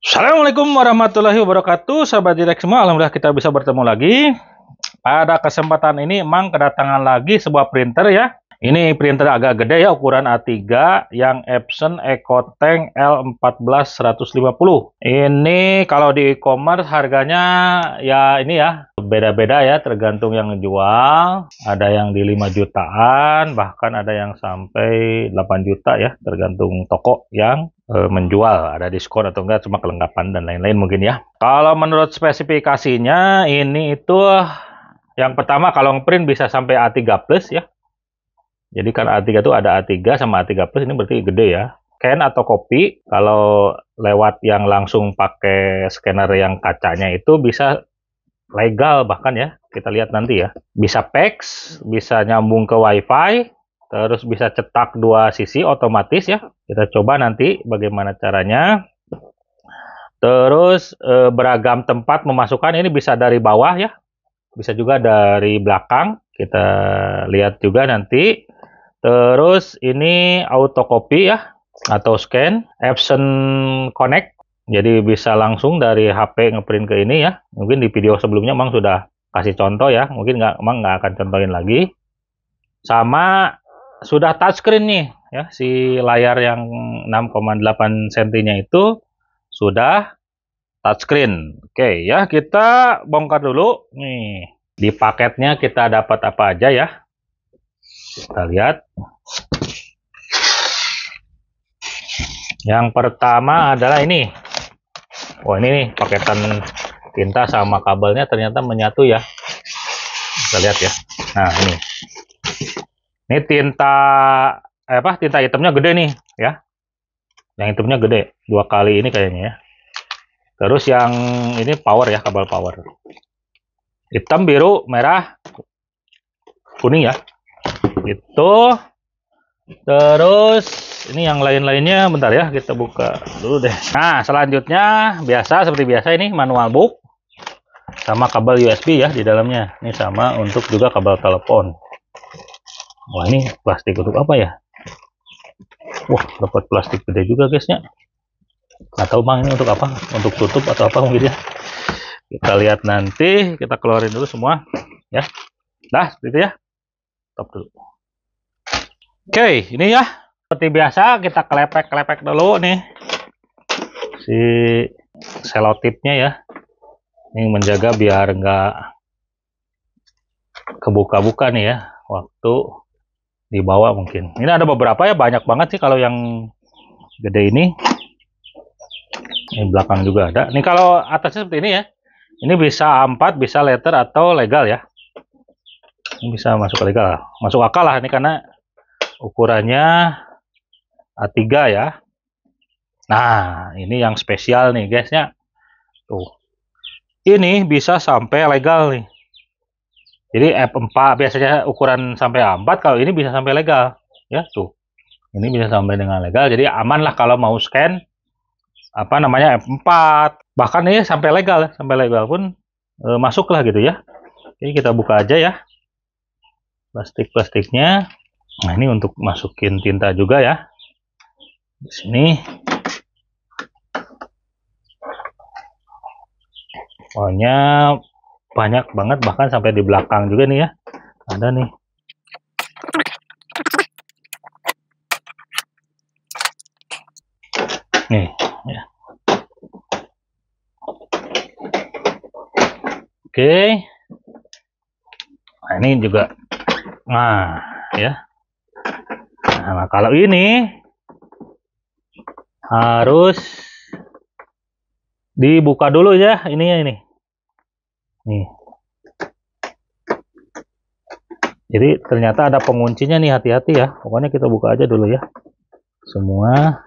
Assalamualaikum warahmatullahi wabarakatuh, sahabat Direk semua. Alhamdulillah kita bisa bertemu lagi. Pada kesempatan ini Mang kedatangan lagi sebuah printer ya. Ini printer agak gede ya, ukuran A3 yang Epson EcoTank L14 150. Ini kalau di e-commerce harganya ya ini ya, beda-beda ya, tergantung yang ngejual. Ada yang di 5 jutaan, bahkan ada yang sampai 8 juta ya, tergantung toko yang menjual, ada diskon atau enggak, cuma kelengkapan dan lain-lain mungkin ya. Kalau menurut spesifikasinya ini itu yang pertama, kalau ngeprint bisa sampai A3 plus ya. Jadi kan A3 itu ada A3 sama A3 plus, ini berarti gede ya. Scan atau copy, kalau lewat yang langsung pakai scanner yang kacanya itu bisa legal bahkan ya. Kita lihat nanti ya. Bisa PAX, bisa nyambung ke WiFi, terus bisa cetak dua sisi otomatis ya. Kita coba nanti bagaimana caranya. Terus beragam tempat memasukkan, ini bisa dari bawah ya. Bisa juga dari belakang. Kita lihat juga nanti. Terus ini auto copy ya, atau scan, Epson Connect. Jadi bisa langsung dari HP ngeprint ke ini ya. Mungkin di video sebelumnya Mang sudah kasih contoh ya. Mungkin Mang nggak akan contohin lagi. Sama sudah touchscreen nih ya. Si layar yang 6,8 cm-nya itu sudah touchscreen. Oke ya, kita bongkar dulu. Nih, di paketnya kita dapat apa aja ya. Kita lihat. Yang pertama adalah ini. Wah, ini nih paketan tinta sama kabelnya ternyata menyatu ya. Kita lihat ya. Nah, ini. Ini tinta tinta hitamnya gede nih ya. Yang hitamnya gede, 2 kali ini kayaknya ya. Terus yang ini power ya, kabel power. Hitam, biru, merah, kuning ya. Itu. Terus ini yang lain-lainnya bentar ya, kita buka dulu deh. Nah, selanjutnya seperti biasa ini manual book sama kabel USB ya di dalamnya. Ini sama untuk juga kabel telepon. Wah, ini plastik untuk apa ya? Wah, dapat plastik gede juga guysnya. Nggak tahu Bang ini untuk apa? Untuk tutup atau apa mungkin ya? Kita lihat nanti, kita keluarin dulu semua ya. Nah, seperti itu ya. Stop dulu. Oke, ini ya. Seperti biasa kita kelepek-kelepek dulu nih si selotipnya ya. Ini menjaga biar nggak kebuka-buka nih ya waktu dibawa mungkin. Ini ada beberapa ya, banyak banget sih kalau yang gede ini. Ini belakang juga ada. Ini kalau atasnya seperti ini ya. Ini bisa A4, bisa letter atau legal ya. Ini bisa masuk legal. Masuk akal lah ini karena ukurannya A3 ya. Nah, ini yang spesial nih guysnya. Tuh. Ini bisa sampai legal nih. Jadi F4 biasanya ukuran sampai A4, kalau ini bisa sampai legal. Ya, tuh. Ini bisa sampai dengan legal. Jadi aman lah kalau mau scan F4. Bahkan ini sampai legal pun masuk lah gitu ya. Jadi kita buka aja ya. Plastik-plastiknya. Nah, ini untuk masukin tinta juga ya. Di sini. Pokoknya banyak banget, bahkan sampai di belakang juga nih ya. Ada nih. Nih, ya. Oke. Nah, ini juga. Nah, ya. Nah, kalau ini harus dibuka dulu ya ininya ini. Nih. Jadi ternyata ada penguncinya nih, hati-hati ya. Pokoknya kita buka aja dulu ya. Semua.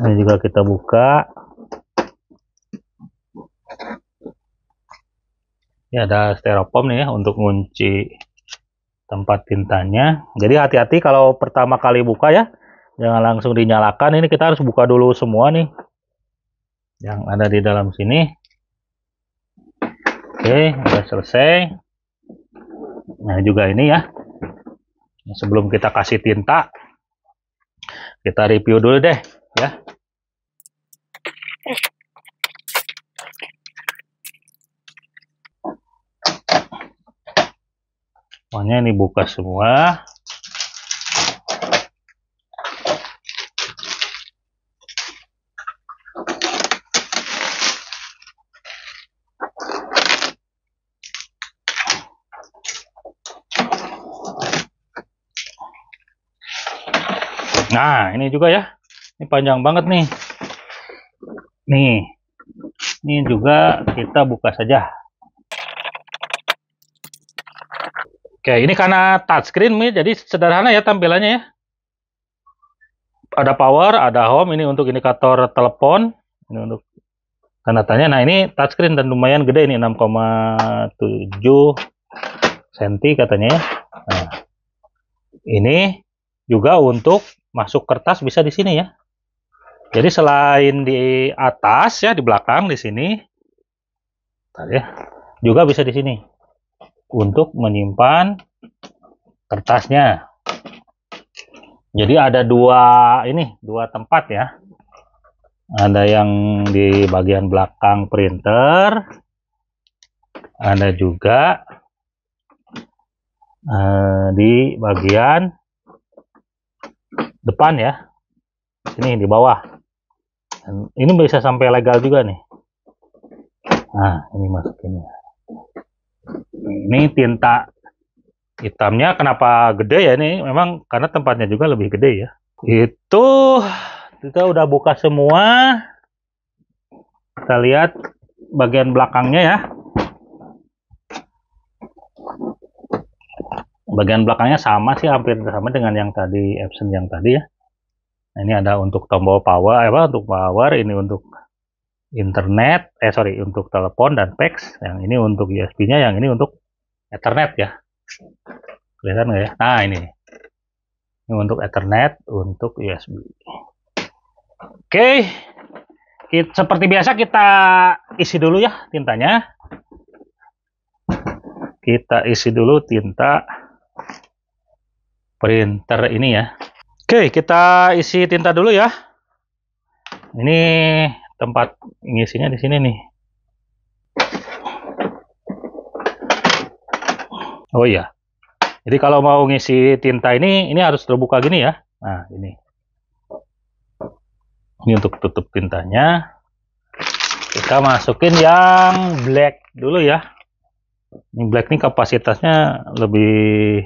Ini juga kita buka. Ya, ada styrofoam nih ya untuk ngunci tempat tintanya. Jadi hati-hati kalau pertama kali buka ya. Jangan langsung dinyalakan. Ini kita harus buka dulu semua nih yang ada di dalam sini. Oke, udah selesai. Nah, juga ini ya. Sebelum kita kasih tinta, kita review dulu deh ya. Pokoknya ini buka semua. Nah, ini juga ya. Ini panjang banget nih. Nih. Ini juga kita buka saja. Oke, ini karena touchscreen nih, jadi sederhana ya tampilannya ya. Ada power, ada home, ini untuk indikator telepon, ini untuk tanda tanya. Nah, ini touchscreen dan lumayan gede ini 6,7 cm katanya ya. Nah, ini juga untuk masuk kertas bisa di sini ya. Jadi selain di atas ya, di belakang di sini, ya, juga bisa di sini untuk menyimpan kertasnya. Jadi ada dua tempat ya. Ada yang di bagian belakang printer, ada juga di bagian depan ya. Ini di bawah. Dan ini bisa sampai legal juga nih. Nah, ini masukin ya. Ini tinta hitamnya kenapa gede ya, ini memang karena tempatnya juga lebih gede ya. Itu kita udah buka semua. Kita lihat bagian belakangnya ya. Bagian belakangnya sama sih, hampir sama dengan yang tadi, Epson yang tadi ya. Nah, ini ada untuk tombol power, untuk power, ini untuk internet, untuk telepon dan fax. Yang ini untuk USB-nya, yang ini untuk Ethernet ya. Kelihatan nggak ya? Nah, ini untuk Ethernet, untuk USB. Oke, seperti biasa kita isi dulu ya tintanya. Kita isi dulu tinta printer ini ya. Oke, kita isi tinta dulu ya. Ini tempat ngisinya di sini nih. Oh iya. Jadi kalau mau ngisi tinta ini harus terbuka gini ya. Nah, ini. Ini untuk tutup tintanya. Kita masukin yang black dulu ya. Ini black ini kapasitasnya lebih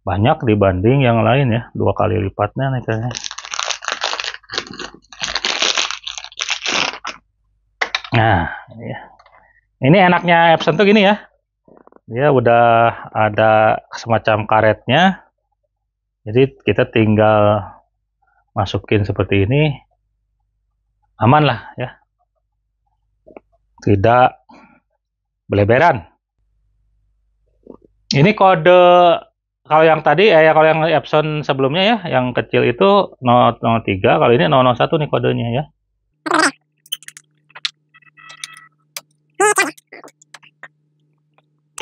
banyak dibanding yang lain ya, 2 kali lipatnya nih kayaknya. Nah, ini ya. Ini enaknya Epson tuh gini ya. Dia udah ada semacam karetnya. Jadi kita tinggal masukin seperti ini. Aman lah ya. Tidak beleberan. Ini kode kalau yang tadi kalau yang Epson sebelumnya ya, yang kecil itu 003, kalau ini 001 nih kodenya ya.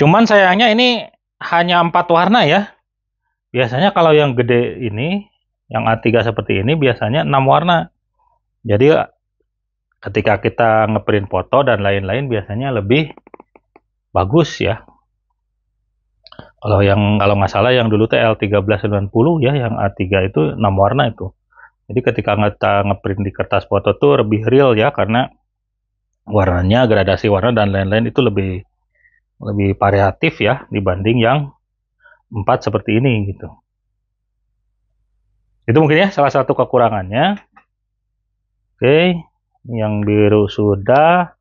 Cuman sayangnya ini hanya 4 warna ya. Biasanya kalau yang gede ini, yang A3 seperti ini biasanya 6 warna. Jadi ketika kita ngeprint foto dan lain-lain biasanya lebih bagus ya. Kalau nggak salah yang dulu tuh L1390 ya, yang A3 itu 6 warna itu. Jadi ketika kita ngeprint di kertas foto tuh lebih real ya, karena warnanya, gradasi warna dan lain-lain itu lebih variatif ya dibanding yang 4 seperti ini gitu. Itu mungkin ya salah satu kekurangannya. Oke, yang biru sudah,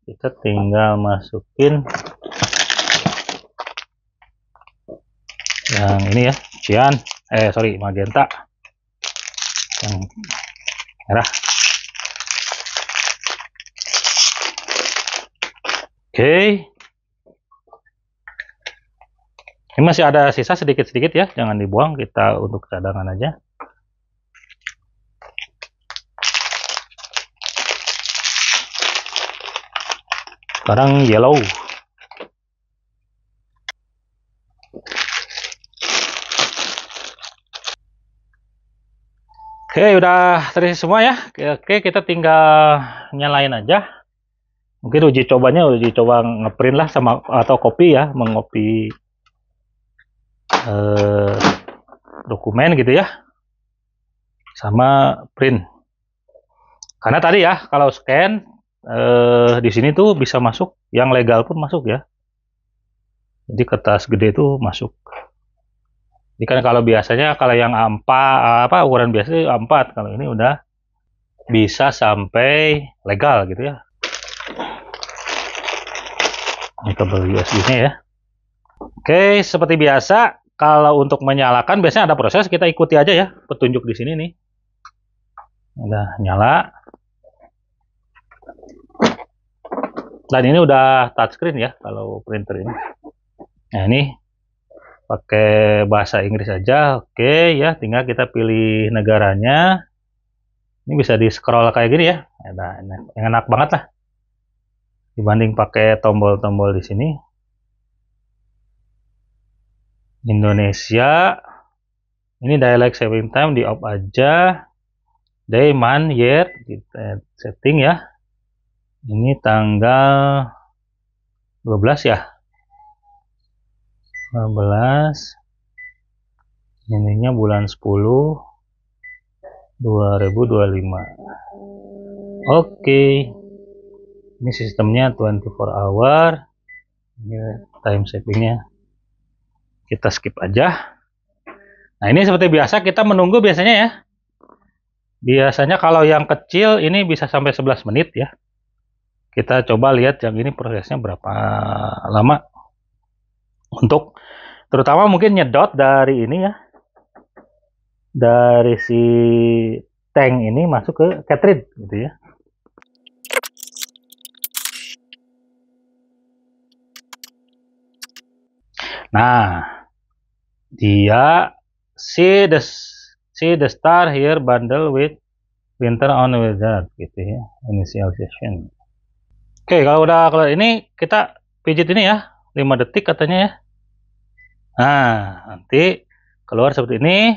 kita tinggal masukin yang ini ya, cyan, magenta, yang merah. Oke. Ini masih ada sisa sedikit-sedikit ya, jangan dibuang, kita untuk cadangan aja. Sekarang yellow. Oke, udah terisi semua ya. Oke, kita tinggal nyalain aja. Mungkin uji coba ngeprint lah sama atau copy ya, mengopi dokumen gitu ya, sama print. Karena tadi ya kalau scan di sini tuh bisa masuk, yang legal pun masuk ya. Jadi kertas gede itu masuk. Jadi kan kalau biasanya kalau yang A4 ukuran biasa itu A4, kalau ini udah bisa sampai legal gitu ya. Ini kabel USB-nya ya. Oke, seperti biasa kalau untuk menyalakan biasanya ada proses, kita ikuti aja ya petunjuk di sini nih. Udah nyala. Dan ini udah touchscreen ya kalau printer ini. Nah, ini pakai bahasa Inggris aja. Oke ya, tinggal kita pilih negaranya. Ini bisa di scroll kayak gini ya. Nah, enak banget lah dibanding pakai tombol-tombol di sini. Indonesia. Ini dialect saving time di off aja. Day, month, year kita setting ya. Ini tanggal 12 ya. 15. Ininya bulan 10 2025. Oke. Ini sistemnya 24 hour. Ini time savingnya. Kita skip aja. Nah, ini seperti biasa kita menunggu biasanya ya. Biasanya kalau yang kecil ini bisa sampai 11 menit ya. Kita coba lihat yang ini prosesnya berapa lama. Untuk terutama mungkin nyedot dari ini ya. Dari si tank ini masuk ke cartridge gitu ya. Nah, dia see the star here bundle with winter on wizard gitu ya, initialization. Oke, kalau udah keluar ini kita pijit ini ya, 5 detik katanya ya. Nah, nanti keluar seperti ini.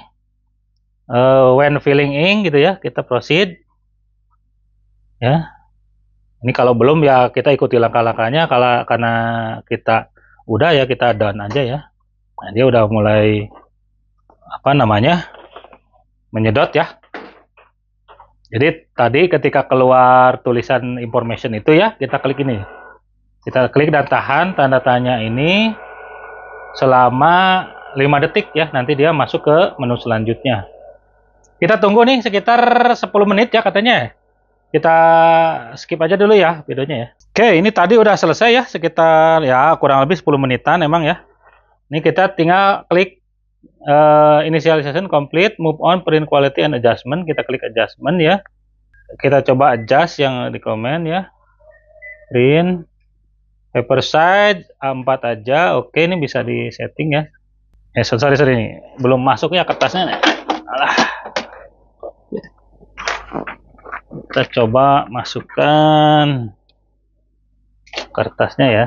When filling ink gitu ya, kita proceed ya. Ini kalau belum ya kita ikuti langkah-langkahnya. Karena kita udah ya, kita done aja ya. Nah, dia udah mulai menyedot ya. Jadi tadi ketika keluar tulisan information itu ya, kita klik ini. Kita klik dan tahan tanda tanya ini selama 5 detik ya. Nanti dia masuk ke menu selanjutnya. Kita tunggu nih sekitar 10 menit ya katanya. Kita skip aja dulu ya videonya ya. Oke, ini tadi udah selesai ya, sekitar ya kurang lebih 10 menitan emang ya. Ini kita tinggal klik initialization complete, move on, print quality and adjustment. Kita klik adjustment ya. Kita coba adjust yang di comment ya. Print paper size A4 aja. Oke, ini bisa di setting ya. Sorry ini belum masuknya kertasnya. Alah. Kita coba masukkan kertasnya ya.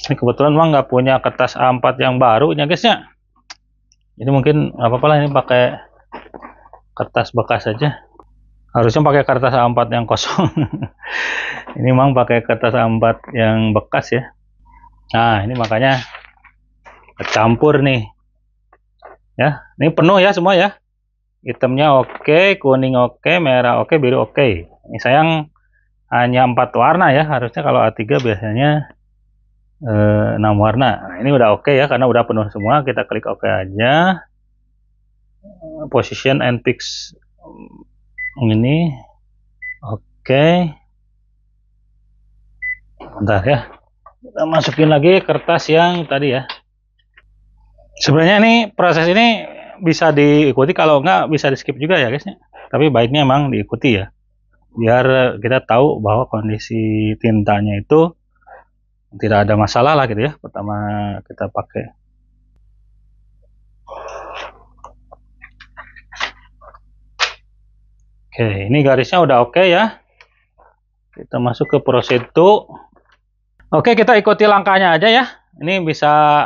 Ini kebetulan memang nggak punya kertas A4 yang baru ya guys ya. Jadi mungkin nggak apa-apa lah, ini pakai kertas bekas aja. Harusnya pakai kertas A4 yang kosong. Ini memang pakai kertas A4 yang bekas ya. Nah, ini makanya kecampur nih. Ya, ini penuh ya semua ya. Hitamnya oke, kuning oke, merah oke, biru oke. Ini sayang hanya 4 warna ya. Harusnya kalau A3 biasanya 6 warna. Nah, ini udah oke ya karena udah penuh semua. Kita klik oke aja. Position and fix ini oke. Bentar ya. Kita masukin lagi kertas yang tadi ya. Sebenarnya ini proses ini bisa diikuti, kalau nggak bisa di skip juga ya guys ya. Tapi baiknya emang diikuti ya, biar kita tahu bahwa kondisi tintanya itu tidak ada masalah lah gitu ya. Pertama kita pakai. Oke, ini garisnya udah oke ya. Kita masuk ke proceed to. Oke, kita ikuti langkahnya aja ya. Ini bisa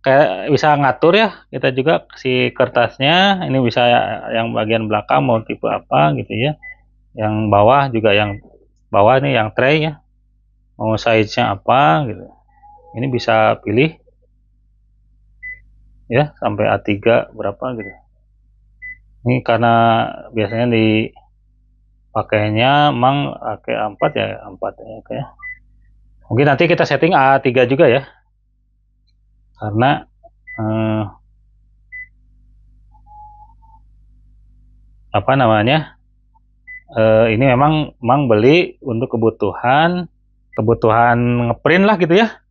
kayak bisa ngatur ya kita juga si kertasnya. Ini bisa yang bagian belakang mau tipe apa gitu ya, yang bawah juga, yang bawah nih yang tray ya, mau size-nya apa gitu. Ini bisa pilih ya sampai A3 berapa gitu. Ini karena biasanya dipakainya emang pakai A4 ya, A4 ya kayak. Mungkin nanti kita setting A3 juga ya, karena apa namanya, ini memang beli untuk kebutuhan ngeprint lah gitu ya,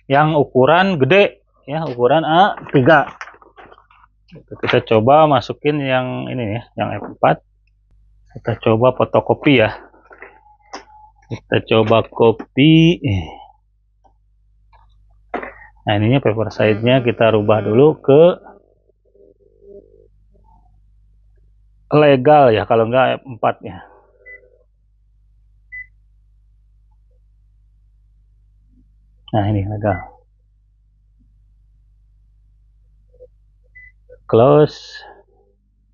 yang ukuran gede ya, ukuran A3. Kita coba masukin yang ini ya, yang F4. Kita coba fotokopi ya, kita coba copy. Nah ininya paper size-nya kita rubah dulu ke legal ya, kalau enggak F4 ya. Nah ini legal. Close.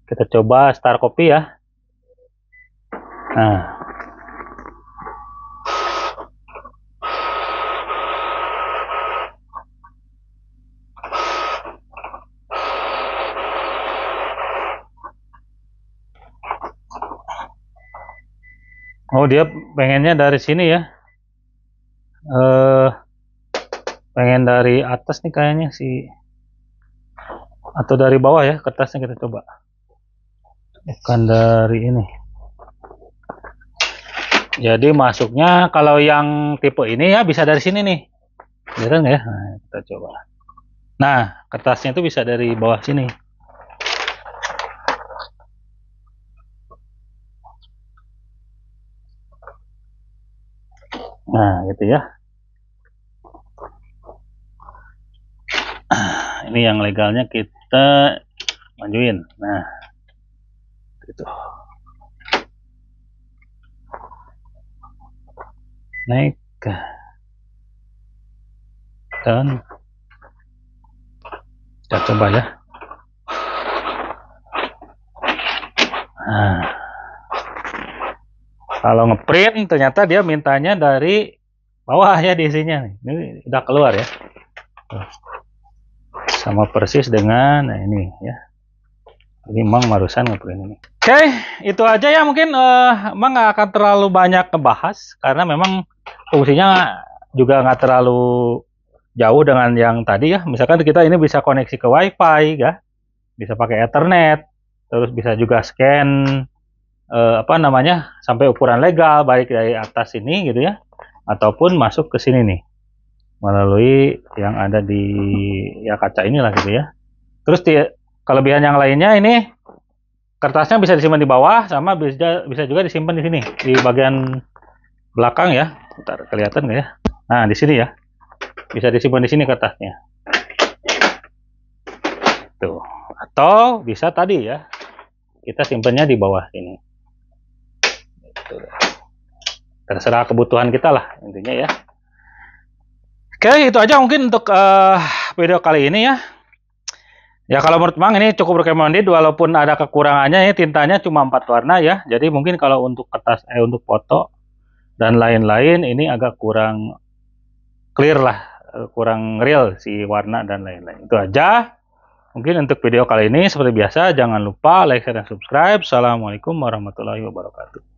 Kita coba start copy ya. Nah. Oh dia pengennya dari sini ya. Pengen dari atas nih kayaknya sih, atau dari bawah ya kertasnya, kita coba. Bukan dari ini. Jadi masuknya kalau yang tipe ini ya bisa dari sini nih. Bener nggak ya? Nah, kita coba. Nah, kertasnya itu bisa dari bawah sini. Nah, gitu ya. Ini yang legalnya kita majuin. Nah, gitu. Naik dan kita coba ya. Nah, kalau ngeprint ternyata dia mintanya dari bawah ya, di isinya nih. Ini udah keluar ya. Sama persis dengan nah ini ya. Ini emang barusan ngeprint ini. Oke, itu aja ya, mungkin emang nggak akan terlalu banyak ngebahas karena memang fungsinya juga nggak terlalu jauh dengan yang tadi ya. Misalkan kita ini bisa koneksi ke WiFi ya, bisa pakai Ethernet, terus bisa juga scan apa namanya sampai ukuran legal baik dari atas ini gitu ya, ataupun masuk ke sini nih melalui yang ada di ya kaca inilah gitu ya. Terus kelebihan yang lainnya ini kertasnya bisa disimpan di bawah, sama bisa juga disimpan di sini di bagian belakang ya. Bentar, kelihatan nggak ya? Nah di sini ya, bisa disimpan di sini kertasnya. Tuh. Atau bisa tadi ya, kita simpannya di bawah sini. Terserah kebutuhan kita lah intinya ya. Oke, itu aja mungkin untuk video kali ini ya. Ya kalau menurut Mang ini cukup recommended, walaupun ada kekurangannya ya, tintanya cuma 4 warna ya. Jadi mungkin kalau untuk kertas untuk foto dan lain-lain ini agak kurang clear lah, kurang real si warna dan lain-lain. Itu aja. Mungkin untuk video kali ini seperti biasa jangan lupa like, share, dan subscribe. Assalamualaikum warahmatullahi wabarakatuh.